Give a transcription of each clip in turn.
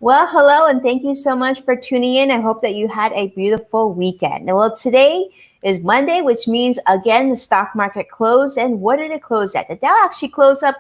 Well, hello, and thank you so much for tuning in. I hope that you had a beautiful weekend. Well, today is Monday, which means, again, the stock market closed. And what did it close at? The Dow actually closed up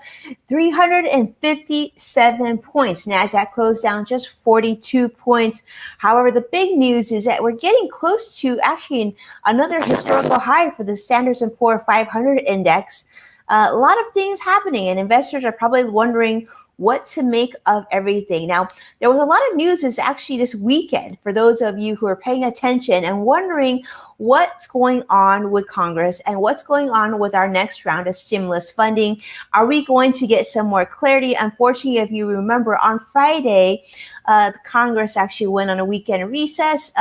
357 points. NASDAQ closed down just 42 points. However, the big news is that we're getting close to actually another historical high for the Standard & Poor's 500 index. A lot of things happening, and investors are probably wondering what to make of everything. Now, there was a lot of news actually this weekend for those of you who are paying attention and wondering what's going on with Congress and what's going on with our next round of stimulus funding. Are we going to get some more clarity? Unfortunately, if you remember, on Friday, Congress actually went on a weekend recess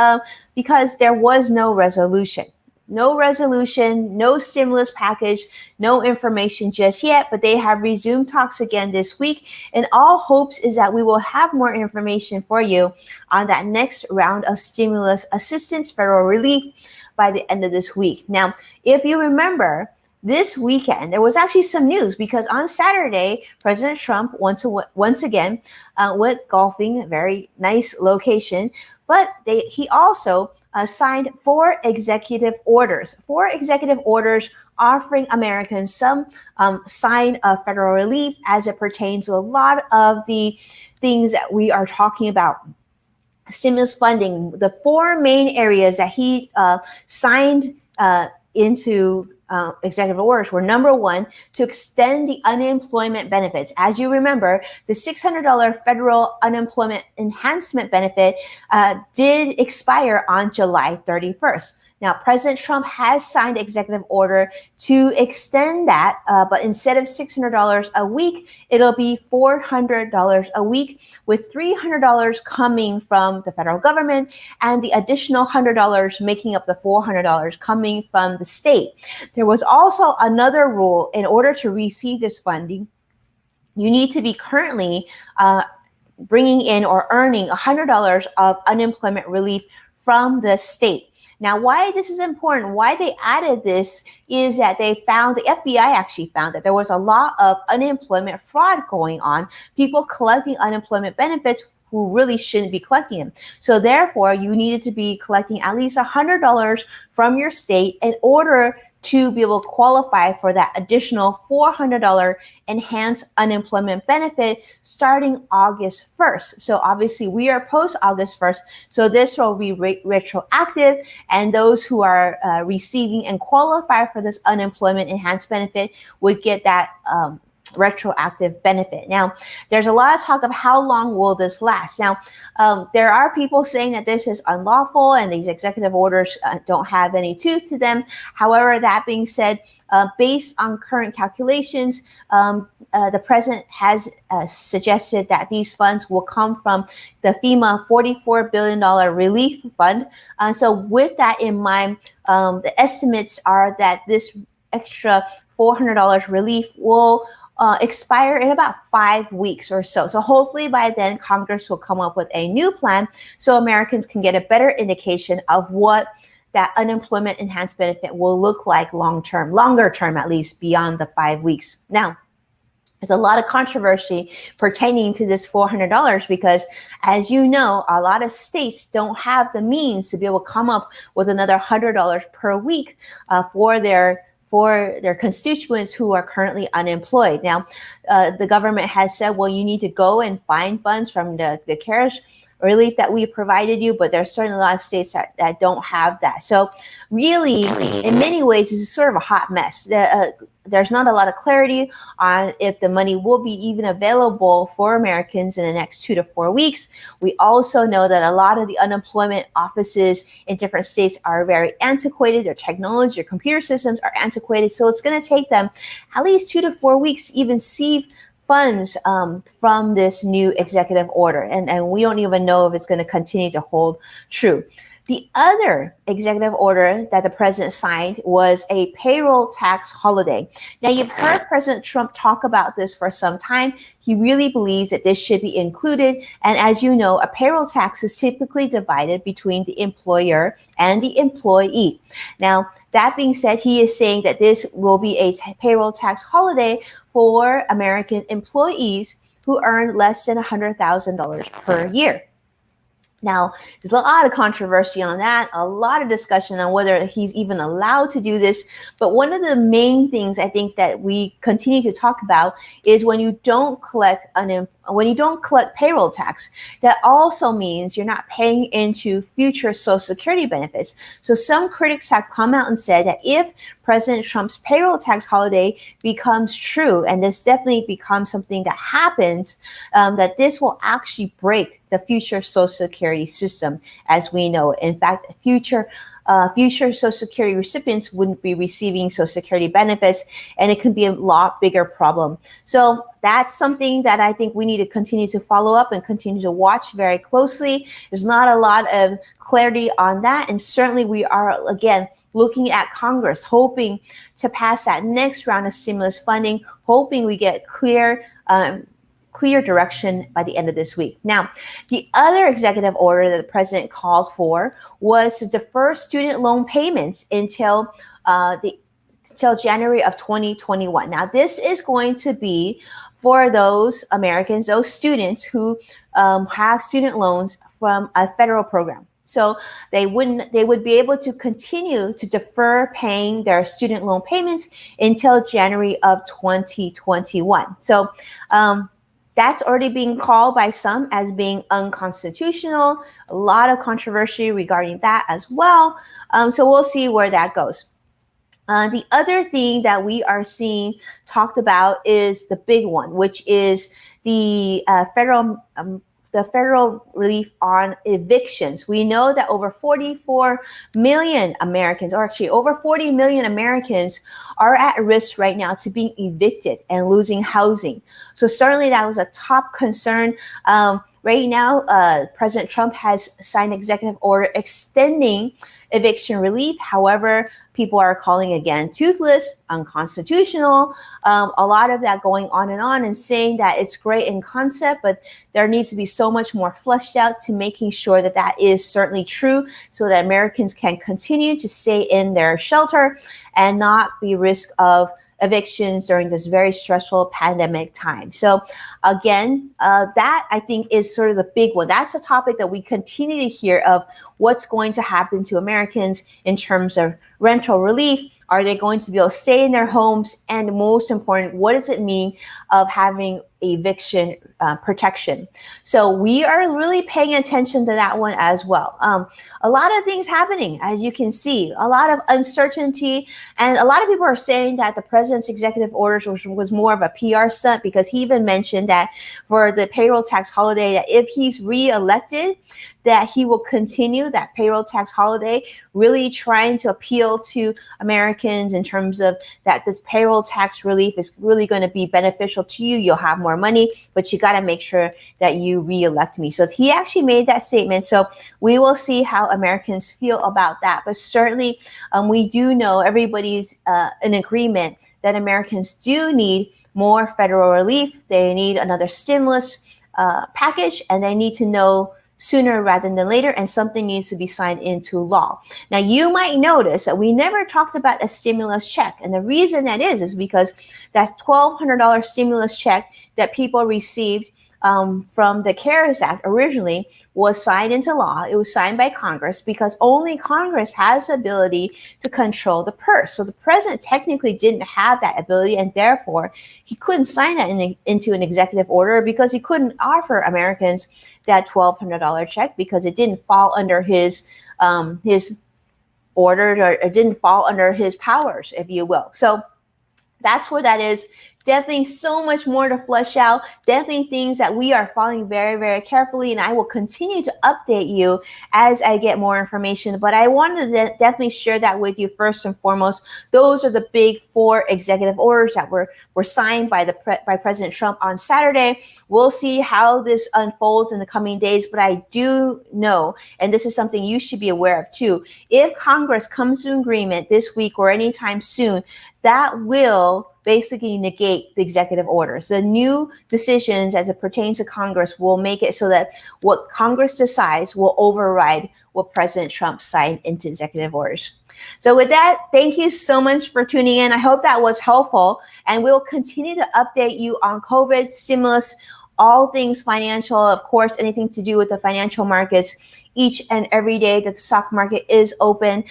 because there was no resolution. No resolution, no stimulus package, no information just yet, but they have resumed talks again this week. And all hopes is that we will have more information for you on that next round of stimulus assistance, federal relief by the end of this week. Now, if you remember, this weekend, there was actually some news because on Saturday, President Trump once again went golfing, a very nice location, but he also signed four executive orders offering Americans some sign of federal relief as it pertains to a lot of the things that we are talking about. Stimulus funding, the four main areas that he signed into executive orders were: number one, to extend the unemployment benefits. As you remember, the $600 federal unemployment enhancement benefit did expire on July 31st. Now, President Trump has signed executive order to extend that, but instead of $600 a week, it'll be $400 a week, with $300 coming from the federal government and the additional $100 making up the $400 coming from the state. There was also another rule: in order to receive this funding, you need to be currently bringing in or earning $100 of unemployment relief from the state. Now, why this is important, why they added this, is that the FBI actually found that there was a lot of unemployment fraud going on, people collecting unemployment benefits who really shouldn't be collecting them. So therefore, you needed to be collecting at least $100 from your state in order to be able to qualify for that additional $400 enhanced unemployment benefit starting August 1st. So obviously we are post August 1st. So this will be retroactive, and those who are receiving and qualify for this unemployment enhanced benefit would get that retroactive benefit. Now, there's a lot of talk of how long will this last. Now, there are people saying that this is unlawful and these executive orders don't have any tooth to them. However, that being said, based on current calculations, the president has suggested that these funds will come from the FEMA $44 billion relief fund. So with that in mind, the estimates are that this extra $400 relief will expire in about 5 weeks or so. So hopefully by then Congress will come up with a new plan so Americans can get a better indication of what that unemployment enhanced benefit will look like longer term, at least beyond the 5 weeks. Now, there's a lot of controversy pertaining to this $400 because, as you know, a lot of states don't have the means to be able to come up with another $100 per week for their constituents who are currently unemployed. Now, the government has said, well, you need to go and find funds from the CARES relief that we provided you, but there's certainly a lot of states that don't have that. So really, in many ways, this is sort of a hot mess. There's not a lot of clarity on if the money will be even available for Americans in the next 2 to 4 weeks. We also know that a lot of the unemployment offices in different states are very antiquated. Their technology, their computer systems are antiquated. So it's going to take them at least 2 to 4 weeks to even receive funds from this new executive order. And we don't even know if it's going to continue to hold true. The other executive order that the president signed was a payroll tax holiday. Now, you've heard President Trump talk about this for some time. He really believes that this should be included. And as you know, a payroll tax is typically divided between the employer and the employee. Now, that being said, he is saying that this will be a payroll tax holiday for American employees who earn less than $100,000 per year. Now, there's a lot of controversy on that, a lot of discussion on whether he's even allowed to do this. But one of the main things I think that we continue to talk about is when you don't collect payroll tax, that also means you're not paying into future Social Security benefits. So some critics have come out and said that if President Trump's payroll tax holiday becomes true, and this definitely becomes something that happens, that this will actually break the future Social Security system as we know it. In fact, future Social Security recipients wouldn't be receiving Social Security benefits, and it could be a lot bigger problem. So that's something that I think we need to continue to follow up and continue to watch very closely. There's not a lot of clarity on that, and certainly we are, again, looking at Congress, hoping to pass that next round of stimulus funding, hoping we get clear direction by the end of this week. Now, the other executive order that the president called for was to defer student loan payments until January of 2021. Now, this is going to be for those Americans, those students who have student loans from a federal program. So they would be able to continue to defer paying their student loan payments until January of 2021. So that's already being called by some as being unconstitutional. A lot of controversy regarding that as well. So we'll see where that goes. The other thing that we are seeing talked about is the big one, which is the federal relief on evictions. We know that over 44 million Americans, or actually over 40 million Americans, are at risk right now to being evicted and losing housing. So certainly that was a top concern. Right now, President Trump has signed an executive order extending eviction relief. However, people are calling again toothless, unconstitutional, a lot of that going on and saying that it's great in concept, but there needs to be so much more fleshed out to making sure that that is certainly true so that Americans can continue to stay in their shelter and not be risk of evictions during this very stressful pandemic time. So again, that I think is sort of the big one. That's a topic that we continue to hear of what's going to happen to Americans in terms of rental relief. Are they going to be able to stay in their homes? And most important, what does it mean of having eviction protection? So we are really paying attention to that one as well. A lot of things happening, as you can see, a lot of uncertainty. And a lot of people are saying that the president's executive orders was more of a PR stunt, because he even mentioned that for the payroll tax holiday, that if he's reelected, that he will continue that payroll tax holiday, really trying to appeal to Americans in terms of that this payroll tax relief is really going to be beneficial to you. You'll have more money, but you got to make sure that you reelect me. So he actually made that statement. So we will see how Americans feel about that. But certainly we do know everybody's in agreement that Americans do need more federal relief. They need another stimulus package, and they need to know sooner rather than later, and something needs to be signed into law. Now, you might notice that we never talked about a stimulus check. And the reason that is because that $1,200 stimulus check that people received from the CARES Act originally was signed into law. It was signed by Congress because only Congress has the ability to control the purse. So the president technically didn't have that ability, and therefore he couldn't sign that into an executive order, because he couldn't offer Americans that $1,200 check because it didn't fall under his order, or it didn't fall under his powers, if you will. So that's where that is. Definitely so much more to flesh out. Definitely things that we are following very, very carefully. And I will continue to update you as I get more information. But I wanted to definitely share that with you first and foremost. Those are the big 4 executive orders that were signed by President Trump on Saturday. We'll see how this unfolds in the coming days. But I do know, and this is something you should be aware of too, if Congress comes to an agreement this week or anytime soon, that will basically negate the executive orders. The new decisions as it pertains to Congress will make it so that what Congress decides will override what President Trump signed into executive orders. So with that, thank you so much for tuning in. I hope that was helpful, and we'll continue to update you on COVID, stimulus, all things financial, of course, anything to do with the financial markets each and every day that the stock market is open.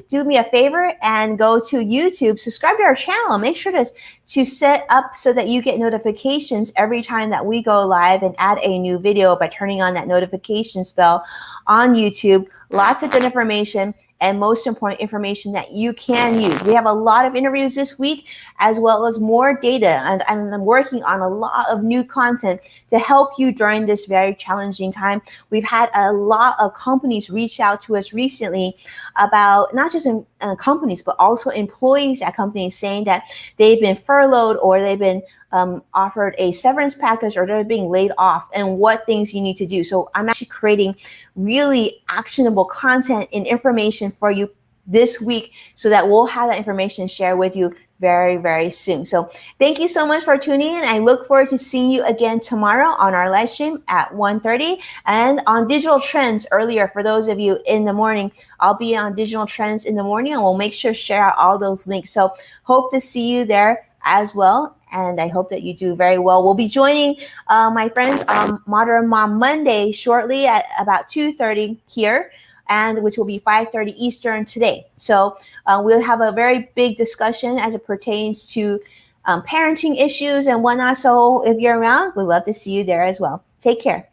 Do me a favor and go to YouTube, subscribe to our channel, make sure to set up so that you get notifications every time that we go live and add a new video by turning on that notifications bell on YouTube. Lots of good information and most important information that you can use. We have a lot of interviews this week, as well as more data, and I'm working on a lot of new content to help you during this very challenging time. We've had a lot of companies reach out to us recently about not just in companies, but also employees at companies saying that they've been furloughed or they've been offered a severance package or they're being laid off, and what things you need to do. So I'm actually creating really actionable content and information for you this week so that we'll have that information shared with you very, very soon. So thank you so much for tuning in. I look forward to seeing you again tomorrow on our live stream at 1:30 and on Digital Trends earlier. For those of you in the morning, I'll be on Digital Trends in the morning, and we'll make sure to share out all those links. So hope to see you there as well. And I hope that you do very well. We'll be joining my friends on Modern Mom Monday shortly at about 2:30 here, and which will be 5:30 Eastern today. So we'll have a very big discussion as it pertains to parenting issues and whatnot. So if you're around, we'd love to see you there as well. Take care.